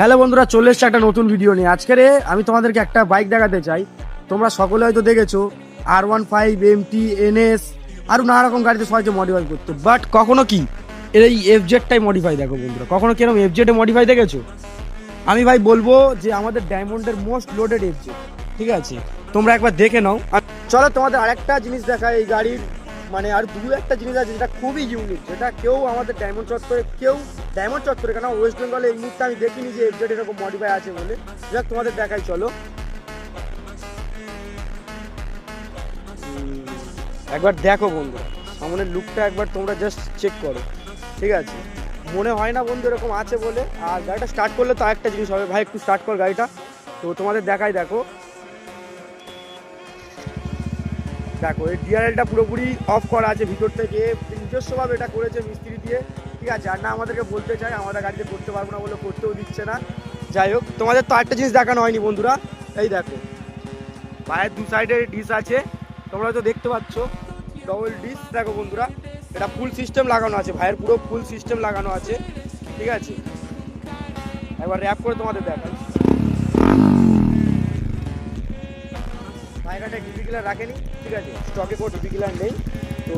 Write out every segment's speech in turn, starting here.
Hello বন্ধুরা, চলে এসছে একটা নতুন ভিডিও নিয়ে। আজকে আমি তোমাদেরকে একটা বাইক দেখাতে চাই। তোমরা সকলে হয়তো দেখেছো R15, MT, NS আরও নানা রকম গাড়িতে সবাইকে মডিফাই করতে, বাট কখনো কি এই FZ-টাই মডিফাই দেখো বন্ধুরা। কখনো কিরকম FZ-এ মডিফাই দেখেছো? আমি ভাই বলবো যে আমাদের ডায়মন্ডের মোস্ট লোডেড FZ, ঠিক আছে? তোমরা একবার দেখে নাও। চলো তোমাদের আরেকটা জিনিস দেখায় এই গাড়ির, মানে আর একটা জিনিস আছে যেটা খুবই ইউনিক, যেটা কেউ আমাদের ডায়মন্ড চত্বরে কেন ওয়েস্ট বেঙ্গলে এই মুহূর্তে আমি দেখিনি যে FZ এরকম মডিফাই আছে বলে। যাক তোমাদের দেখাই, চলো একবার দেখো বন্ধুরা, সামনের লুকটা একবার তোমরা জাস্ট চেক করো, ঠিক আছে? মনে হয় না বন্ধু এরকম আছে বলে। আর গাড়িটা স্টার্ট করলে তো আরেকটা জিনিস হবে। ভাই একটু স্টার্ট কর গাড়িটা, তো তোমাদের দেখাই। দেখো দেখো এই ডিআরএলটা পুরোপুরি অফ করা আছে ভিতর থেকে, নিজস্বভাবে এটা করেছে মিস্ত্রি দিয়ে, ঠিক আছে? আর না আমাদেরকে বলতে চাই আমাদের গাড়িতে করতে পারবো না বলে করতেও দিচ্ছে না। যাই হোক, তোমাদের তো একটা জিনিস দেখানো হয়নি বন্ধুরা। এই দেখো পায়ের দু সাইডে ডিস আছে, তোমরা তো দেখতে পাচ্ছ ডবল ডিস। দেখো বন্ধুরা, এটা ফুল সিস্টেম লাগানো আছে, ভাইয়ের পুরো ফুল সিস্টেম লাগানো আছে, ঠিক আছে? একবার র্যাপ করে তোমাদের দেখাই। জায়গাটা ডিপি কিলার রাখেনি, ঠিক আছে? স্টকে কোনো ডিপি কিলার নেই, তো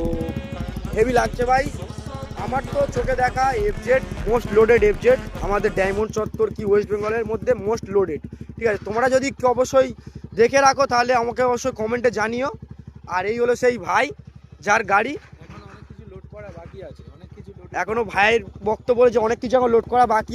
হেভি লাগছে ভাই। আমার তো চোখে দেখা FZ মোস্ট লোডেড FZ আমাদের ডায়মন্ড চত্বর কি ওয়েস্ট বেঙ্গলের মধ্যে মোস্ট লোডেড, ঠিক আছে? তোমরা যদি অবশ্যই দেখে রাখো তাহলে আমাকে অবশ্যই কমেন্টে জানিও। আর এই হলো সেই ভাই যার গাড়ি অনেক কিছু লোড করা বাকি আছে, এখনো ভাইয়ের বক্তব্য যে অনেক কিছু এখন লোড করা বাকি